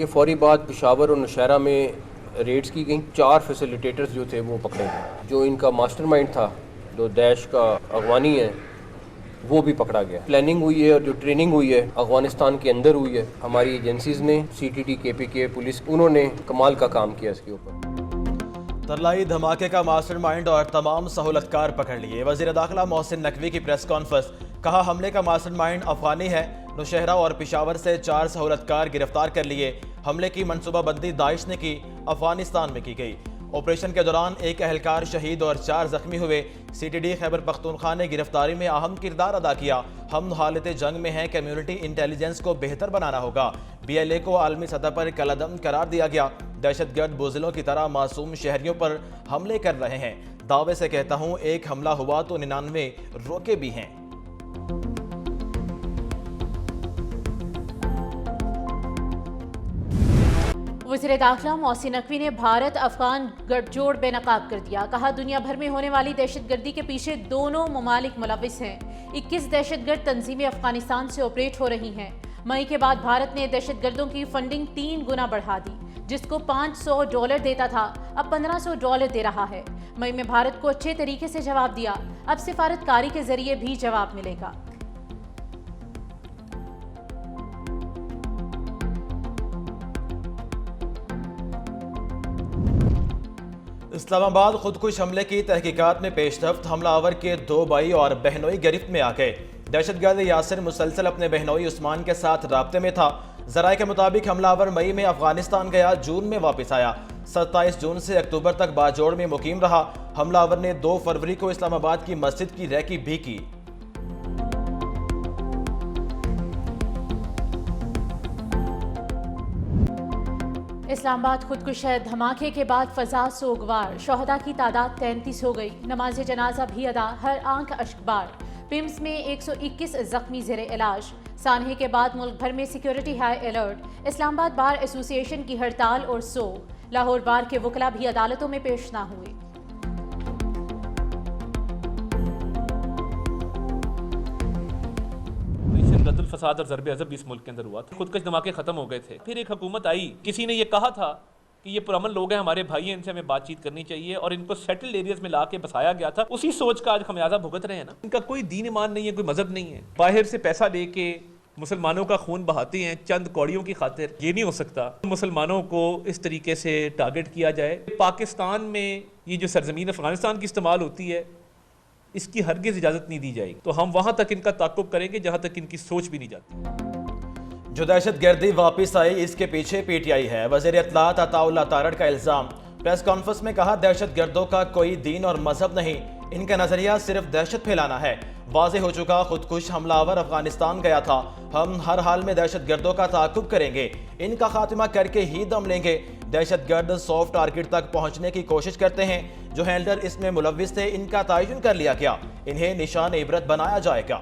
फौरी बाद पेशावर और नौशहरा में रेड्स की गई। 4 फैसिलिटेटर्स जो थे वो पकड़े गए। जो इनका मास्टरमाइंड था, जो दैश का अगवानी है, वो भी पकड़ा गया। प्लानिंग हुई है और जो ट्रेनिंग हुई है अफगानिस्तान के अंदर हुई है। हमारी एजेंसीज ने, CTT, KPK, पुलिस, उन्होंने कमाल का काम किया इसके ऊपर। तरलाई धमाके का मास्टरमाइंड और तमाम सहूलतकार पकड़ लिए। वज़ीर दाखिला मोहसिन नकवी की प्रेस कॉन्फ्रेंस, कहा हमले का मास्टरमाइंड अफगानी है। नौशहरा और पेशावर से 4 सहूलतकार गिरफ्तार कर लिए। हमले की मनसूबाबंदी दाइश ने की, अफगानिस्तान में की गई। ऑपरेशन के दौरान एक एहलकार शहीद और 4 जख्मी हुए। CTD खैबर पख्तूनख्वा ने गिरफ्तारी में अहम किरदार अदा किया। हम हालत जंग में हैं, कम्युनिटी इंटेलिजेंस को बेहतर बनाना होगा। BLA को आलमी सतह पर कलअदम करार दिया गया। दहशतगर्द बुज़दिलों की तरह मासूम शहरियों पर हमले कर रहे हैं। दावे से कहता हूँ, एक हमला हुआ तो 99 रोके भी हैं। वज़ीर दाखिला मोहसिन नकवी ने भारत अफगान गठजोड़ बेनकाब कर दिया। कहा दुनिया भर में होने वाली दहशतगर्दी के पीछे दोनों ममालिक मुलविस हैं। 21 दहशतगर्द तंजीमें अफगानिस्तान से ऑपरेट हो रही हैं। मई के बाद भारत ने दहशतगर्दों की फंडिंग 3 गुना बढ़ा दी। जिसको $500 देता था, अब $1500 दे रहा है। मई में भारत को अच्छे तरीके से जवाब दिया, अब सिफारतकारी के जरिए भी जवाब मिलेगा। इस्लामाबाद खुदकुश हमले की तहकीकात में पेशरफ्त। हमलावर के 2 भाई और बहनोई गिरफ्त में आ गए। दहशतगर्द यासिर मुसलसल अपने बहनोई उस्मान के साथ राब्ते में था। जराये के मुताबिक हमलावर मई में अफगानिस्तान गया, जून में वापस आया। 27 जून से अक्टूबर तक बाजोड़ में मुकीम रहा। हमलावर ने 2 फरवरी को इस्लामाबाद की मस्जिद की रैकी भी की। इस्लामाबाद खुदकुश धमाके के बाद फजा सोगवार। शोहदा की तादाद 33 हो गई। नमाज जनाजा भी अदा, हर आंख अश्कबार। पिम्स में 121 जख्मी ज़ेरे इलाज। सानहे के बाद मुल्क भर में security high alert. Islamabad bar association की हड़ताल और सोग। लाहौर बार के वकला भी अदालतों में पेश ना हुए। फसाद और ज़रबे अज़ब इस मुल्क के अंदर हुआ था। खुदकश धमाके खत्म हो गए थे। फिर एक हुकूमत आई, किसी ने ये कहा था कि ये पुरअमन लोग हैं, हमारे भाई हैं, इनसे हमें बातचीत करनी चाहिए, और इनको सेटल्ड एरियाज में लाके बसाया गया था। उसी सोच का आज खमियाजा भुगत रहे हैं ना। इनका कोई दीन ईमान नहीं है, कोई मजहब नहीं है। बाहर से पैसा लेके मुसलमानों का खून बहाते हैं चंद कौड़ियों की खातिर। ये नहीं हो सकता मुसलमानों को इस तरीके से टारगेट किया जाए। पाकिस्तान में ये जो सरजमीन अफगानिस्तान की इस्तेमाल होती है, इसकी हरगिज़ इजाज़त नहीं दी जाएगी। तो हम वहाँ तक इनका ताक़ुब करेंगे जहाँ तक इनकी सोच भी नहीं जाती। जो दहशतगर्दी वापस आई, इसके पीछे PTI है। वज़ीर इत्तलात अताउल्लाह तारड़ का इल्ज़ाम। प्रेस कॉन्फ्रेंस में कहा दहशतगर्दों का कोई दीन और मजहब नहीं, इनका नजरिया सिर्फ दहशत फैलाना है। वाज़ेह हो चुका, खुदकुश हमलावर अफगानिस्तान गया था। हम हर हाल में दहशतगर्दों का ताक़ुब करेंगे, इनका खात्मा करके ही दम लेंगे। दहशतगर्द सॉफ्ट टारगेट तक पहुंचने की कोशिश करते हैं। जो हैंडलर इसमें मुलविस थे, इनका तयन कर लिया गया, इन्हें निशान इबरत बनाया जाएगा।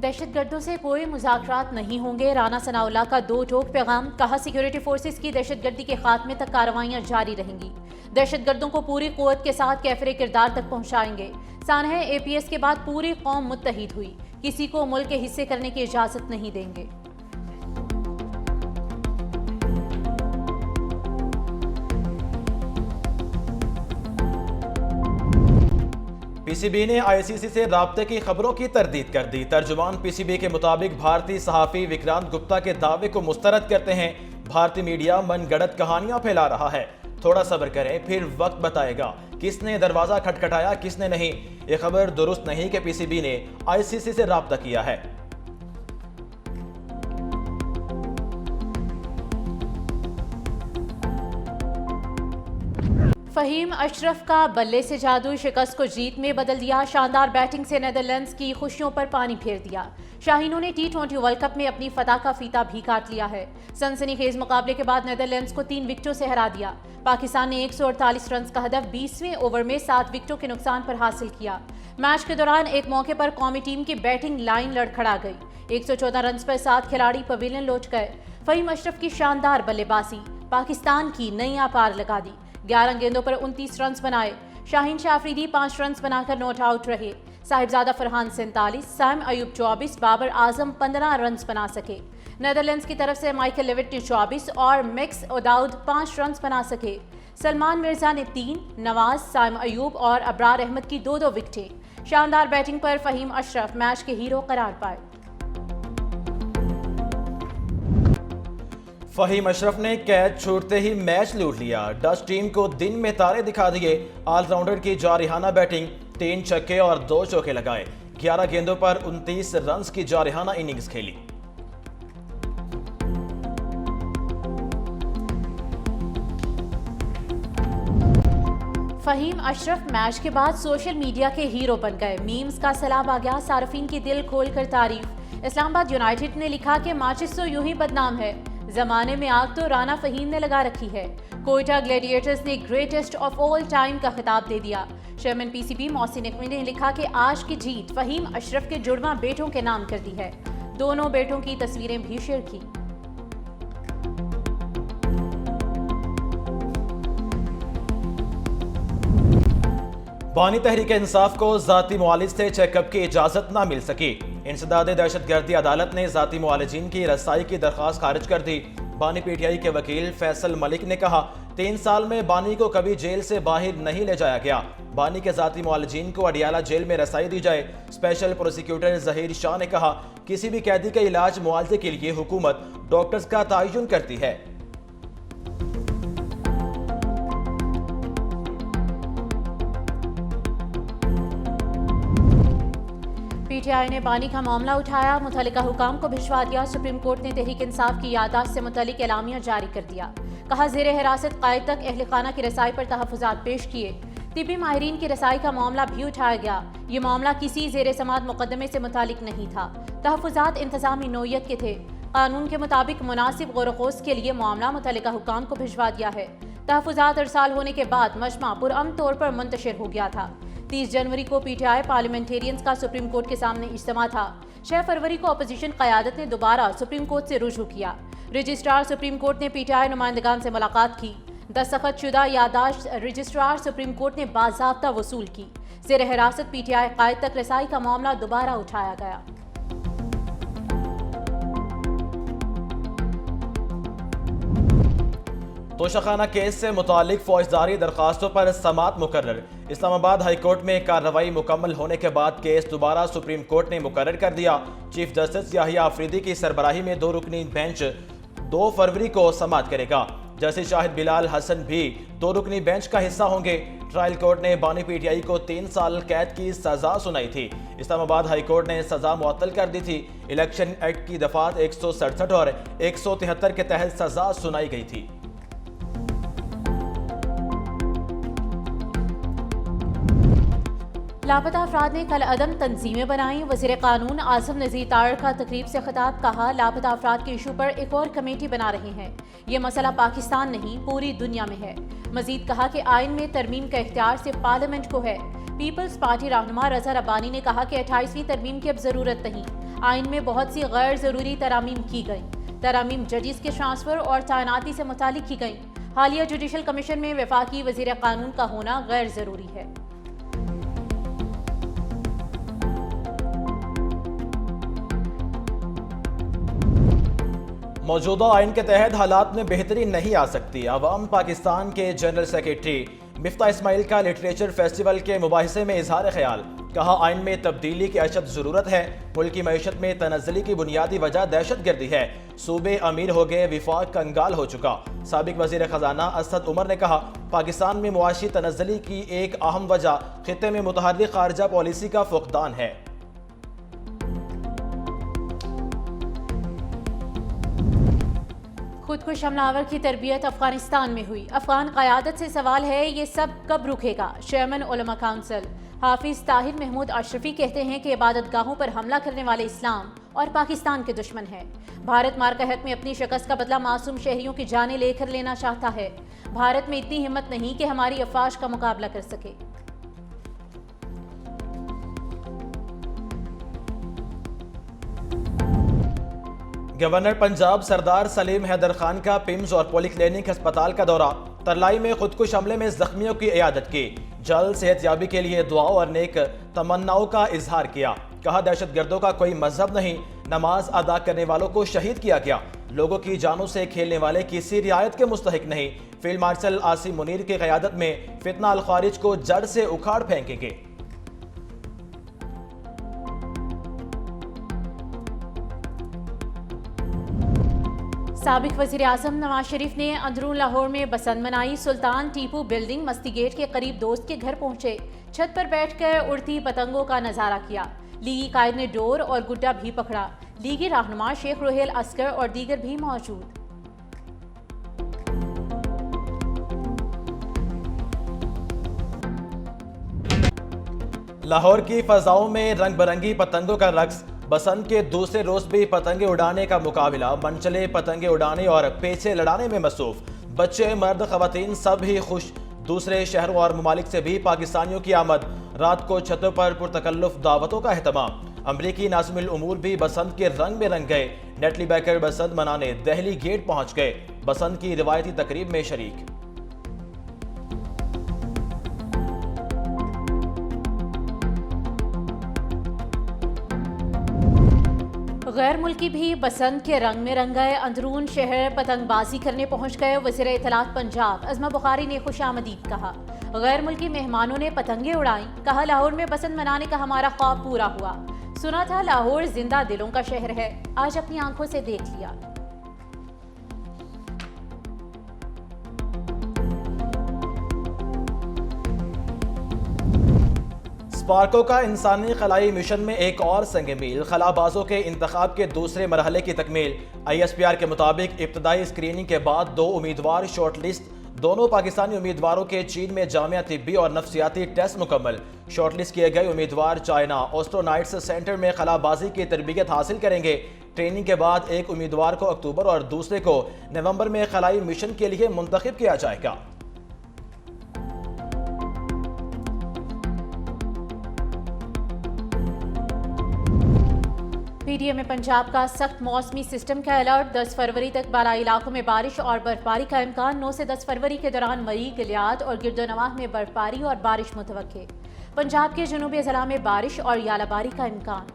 दहशतगर्दों से कोई मुज़ाकरात नहीं होंगे। राना सनाउल्लाह का 2 टोक पैगाम। कहा सिक्योरिटी फोर्सेस की दहशतगर्दी के खात्मे तक कार्रवाइयां जारी रहेंगी। दहशतगर्दों को पूरी कुव्वत के साथ कैफरे किरदार तक पहुंचाएंगे। सानहे APS के बाद पूरी कौम मुत्तहिद हुई, किसी को मुल्क के हिस्से करने की इजाजत नहीं देंगे। PCB ने ICC से राब्ते की खबरों की तरदीद कर दी। तर्जुमान PCB के मुताबिक भारतीय सहाफ़ी विक्रांत गुप्ता के दावे को मुस्तरद करते हैं। भारतीय मीडिया मनगढ़ंत कहानियां फैला रहा है। थोड़ा सब्र करें, फिर वक्त बताएगा किसने दरवाजा खटखटाया, किसने नहीं। ये खबर दुरुस्त नहीं कि PCB ने ICC से राब्ता किया है। फहीम अशरफ का बल्ले से जादू, शिकस्त को जीत में बदल दिया। शानदार बैटिंग से नेदरलैंड्स की खुशियों पर पानी फेर दिया। शाहीनों ने T20 वर्ल्ड कप में अपनी फतह का फीता भी काट लिया है। सनसनीखेज मुकाबले के बाद नेदरलैंड्स को 3 विकेटों से हरा दिया। पाकिस्तान ने 148 रन का हदफ 20वें ओवर में 7 विकेटों के नुकसान पर हासिल किया। मैच के दौरान एक मौके पर कौमी टीम की बैटिंग लाइन लड़खड़ा गई। 114 रन पर 7 खिलाड़ी पवेलियन लौट गए। फहीम अशरफ की शानदार बल्लेबाजी पाकिस्तान की नई पार लगा दी। 11 गेंदों पर 29 रन बनाए। शाहीन शाह अफरीदी 5 रन बनाकर नॉट आउट रहे। साहिबजादा फरहान 47, सैम अयूब 24, बाबर आजम 15 रन बना सके। नेदरलैंड्स की तरफ से माइकल लेविट ने 24 और मिक्स ओदाउद 5 रन बना सके। सलमान मिर्जा ने 3, नवाज, सैम अयूब और अबरार अहमद की 2-2 विकेटें। शानदार बैटिंग पर फहीम अशरफ मैच के हीरो करार पाए। फहीम अशरफ ने कैच छूटते ही मैच लूट लिया। डच टीम को दिन में तारे दिखा दिए। ऑलराउंडर की जारिहाना बैटिंग, 3 छक्के और 2 चौके लगाए। 11 गेंदों पर 29 रन की जारिहाना इनिंग्स खेली। फहीम अशरफ मैच के बाद सोशल मीडिया के हीरो बन गए। मीम्स का सैलाब आ गया, सार्फिन की दिल खोलकर तारीफ। इस्लामाबाद यूनाइटेड ने लिखा कि मैचेस तो यूं ही बदनाम है, जमाने में आग तो राना फहीम ने लगा रखी है। कोयटा ग्लैडिएटर्स ने ग्रेटेस्ट ऑफ ऑल टाइम का खिताब दे दिया। चेयरमैन पीसीबी मोहसिन नकवी ने लिखा कि आज की जीत फहीम अशरफ के जुड़वा बेटों के नाम कर दी है। दोनों बेटों की तस्वीरें भी शेयर की। बानी तहरीक इंसाफ को जाती मुआलिज से चेकअप की इजाजत न मिल सकी। इंसदाद दहशतगर्दी अदालत ने जाती मुआलिजीन की रसाई की दरख्वास्त खारिज कर दी। बानी पीटीआई के वकील फैसल मलिक ने कहा, 3 साल में बानी को कभी जेल से बाहर नहीं ले जाया गया। बानी के जाती मुआलिजीन को अडियाला जेल में रसाई दी जाए। स्पेशल प्रोसिक्यूटर जहीर शाह ने कहा, किसी भी कैदी के इलाज मुआवजे के लिए हुकूमत डॉक्टर्स का तयन करती है। पीटीआई ने बानी का मामला उठाया, मुतल्लिका हुकाम को भिजवा दिया। सुप्रीम कोर्ट ने तहरीक इंसाफ की याददाश्त से मुतल्लिक एलामिया जारी कर दिया। कहा, ज़ेरे हिरासत क़ायद तक अहल खाना की रसाई पर तहफ़्फ़ुज़ात पेश किए। तिब्बी माहिरीन की रसाई का मामला भी उठाया गया। ये मामला किसी ज़ेरे समात मुकदमे से मुतालिक नहीं था। तहफ़्फ़ुज़ात इंतज़ामी नौयत के थे। कानून के मुताबिक मुनासिब गौर-व-ख़ोज़ के लिए मामला मुतल्लिका हुकाम को भिजवा दिया है। तहफ़्फ़ुज़ात अरसाल होने के बाद मजमा पुरअमन तौर पर मुंतशिर हो गया था। 30 जनवरी को पीटीआई पार्लियामेंटेरियंस का सुप्रीम कोर्ट के सामने इज्तिमा था। 6 फरवरी को अपोजिशन क़यादत ने दोबारा सुप्रीम कोर्ट से रुजू किया। रजिस्ट्रार सुप्रीम कोर्ट ने पीटीआई नुमाइंदगान से मुलाकात की। दस्तखतशुदा यादाश्त रजिस्ट्रार सुप्रीम कोर्ट ने बाज़ाब्ता वसूल की। ज़ेर हिरासत पीटीआई क़ायद तक रसाई का मामला दोबारा उठाया गया। तोशाखाना केस से मुतालिक फौजदारी दरखास्तों पर समाअत मुकर्रर। इस्लामाबाद हाई कोर्ट में कार्रवाई मुकम्मल होने के बाद केस दोबारा सुप्रीम कोर्ट ने मुकर्रर कर दिया। चीफ जस्टिस याहिया आफरीदी की सरबराही में 2 रुकनी बेंच 2 फरवरी को समाअत करेगा। जस्टिस शाहिद बिलाल हसन भी 2 रुकनी बेंच का हिस्सा होंगे। ट्रायल कोर्ट ने बानी पीटीआई को 3 साल कैद की सजा सुनाई थी। इस्लामाबाद हाई कोर्ट ने सजा मुअत्तल कर दी थी। इलेक्शन एक्ट की दफात 167 और 173 के तहत सजा सुनाई गई थी। लापता अफराद ने कल अदम तंजीमें बनाई। वज़ीर कानून आज़म नज़ीर तारड़ का तकरीब से खिताब। कहा, लापता अफराद के इशू पर एक और कमेटी बना रहे हैं। ये मसला पाकिस्तान नहीं पूरी दुनिया में है। मजीद कहा कि आइन में तरमीम का इख्तियार सिर्फ पार्लियामेंट को है। पीपल्स पार्टी रहनुमा रज़ा रब्बानी ने कहा कि 28वीं तरमीम की अब ज़रूरत नहीं। आइन में बहुत सी गैर ज़रूरी तरामीम की गई। तरामीम जजिस के ट्रांसफ़र और तैनाती से मुतालिक की गई। हालिया जुडिशल कमीशन में वफाकी वज़ीर कानून का होना गैर ज़रूरी है। मौजूदा आइन के तहत हालात में बेहतरी नहीं आ सकती। अवाम पाकिस्तान के जनरल सेक्रेटरी मिफ्ता इस्माइल का लिटरेचर फेस्टिवल के मुबाहिसे में इजहार ख्याल। कहा, आइन में तब्दीली की अशद ज़रूरत है। मुल्क की मईशत में तनज़्ज़ुली की बुनियादी वजह दहशतगर्दी है। सूबे अमीर हो गए, विफाक कंगाल हो चुका। साबिक वज़ीर ख़जाना असद उमर ने कहा, पाकिस्तान में मुआशी तनज़्ज़ुली की एक अहम वजह खित्ते में मुतहर्रिक खारजा पॉलिसी का फुक़दान है। खुदकुश हमलावर की तरबियत अफगानिस्तान में हुई। अफगान क़यादत से सवाल है, ये सब कब रुकेगा? चेयरमैन उलमा काउंसिल हाफिज ताहिर महमूद अशरफी कहते हैं कि इबादत गाहों पर हमला करने वाले इस्लाम और पाकिस्तान के दुश्मन हैं। भारत मारकाहत में अपनी शिकस्त का बदला मासूम शहरियों की जानें लेकर लेना चाहता है। भारत में इतनी हिम्मत नहीं कि हमारी अफवाज का मुकाबला कर सके। गवर्नर पंजाब सरदार सलीम हैदर खान का पिम्स और पॉलीक्लिनिक अस्पताल का दौरा। तरलाई में खुदकुश हमले में जख्मियों की इयादत की। जल्द सेहतयाबी के लिए दुआ और नेक तमन्नाओं का इजहार किया। कहा दहशतगर्दों का कोई मजहब नहीं, नमाज अदा करने वालों को शहीद किया गया। लोगों की जानों से खेलने वाले किसी रियायत के मुस्तहिक नहीं। फील्ड मार्शल आसिम मुनीर की क़यादत में फितना अल खारिज को जड़ से उखाड़ फेंकेंगे। साबिक वज़ीर आज़म नवाज शरीफ ने अंदरून लाहौर में बसंत मनाई। सुल्तान टीपू बिल्डिंग मस्ती गेट के करीब दोस्त के घर पहुंचे। छत पर बैठकर उड़ती पतंगों का नज़ारा किया। लीगी कायद ने डोर और गुड्डा भी पकड़ा। लीगी रहनुमा शेख रोहेल अस्कर और दीगर भी मौजूद। लाहौर की फजाओं में रंग बिरंगी पतंगों का रक्स। बसंत के दूसरे रोज भी पतंगे उड़ाने का मुकाबला। मनचले पतंगे उड़ाने और पेचे लड़ाने में मसरूफ। बच्चे, मर्द, खवातीन सब ही खुश। दूसरे शहरों और ममालिक से भी पाकिस्तानियों की आमद। रात को छतों पर पुरतकल्लुफ दावतों का एहतमाम। अमरीकी नाज़िमुल उमूर भी बसंत के रंग में रंग गए। नेटली बैकर बसंत मनाने दहली गेट पहुंच गए। बसंत की रिवायती तकरीब में शरीक। गैर मुल्की भी बसंत के रंग में रंग गए। अंदरून शहर पतंगबाजी करने पहुंच गए। वज़ीर इत्तलात पंजाब अज़मा बुखारी ने खुशामदीद कहा। गैर मुल्की मेहमानों ने पतंगे उड़ाई। कहा लाहौर में बसंत मनाने का हमारा ख्वाब पूरा हुआ। सुना था लाहौर जिंदा दिलों का शहर है, आज अपनी आंखों से देख लिया। स्पार्को का इंसानी खलाई मिशन में एक और संग मील। खलाबाजों के इंतखाब के दूसरे मरहले की तकमील। ISPR के मुताबिक इब्तदाई स्क्रीनिंग के बाद 2 उम्मीदवार शॉर्टलिस्ट। दोनों पाकिस्तानी उम्मीदवारों के चीन में जामिया तिब्बी और नफ्सियाती टेस्ट मुकम्मल। शॉर्टलिस्ट किए गए उम्मीदवार चाइना ऑस्ट्रोनाइट्स सेंटर में खलाबाजी की तरबियत हासिल करेंगे। ट्रेनिंग के बाद एक उम्मीदवार को अक्टूबर और दूसरे को नवंबर में खलाई मिशन के लिए मुंतखब किया जाएगा। PDM में पंजाब का सख्त मौसमी सिस्टम का अलर्ट। 10 फरवरी तक बाला इलाकों में बारिश और बर्फबारी का इम्कान। 9 से 10 फरवरी के दौरान मरी, गिलियाद और गिरदोनवाह में बर्फबारी और बारिश मुतवक्के। पंजाब के जनूबी ज़िला में बारिश और यालाबारी का इम्कान।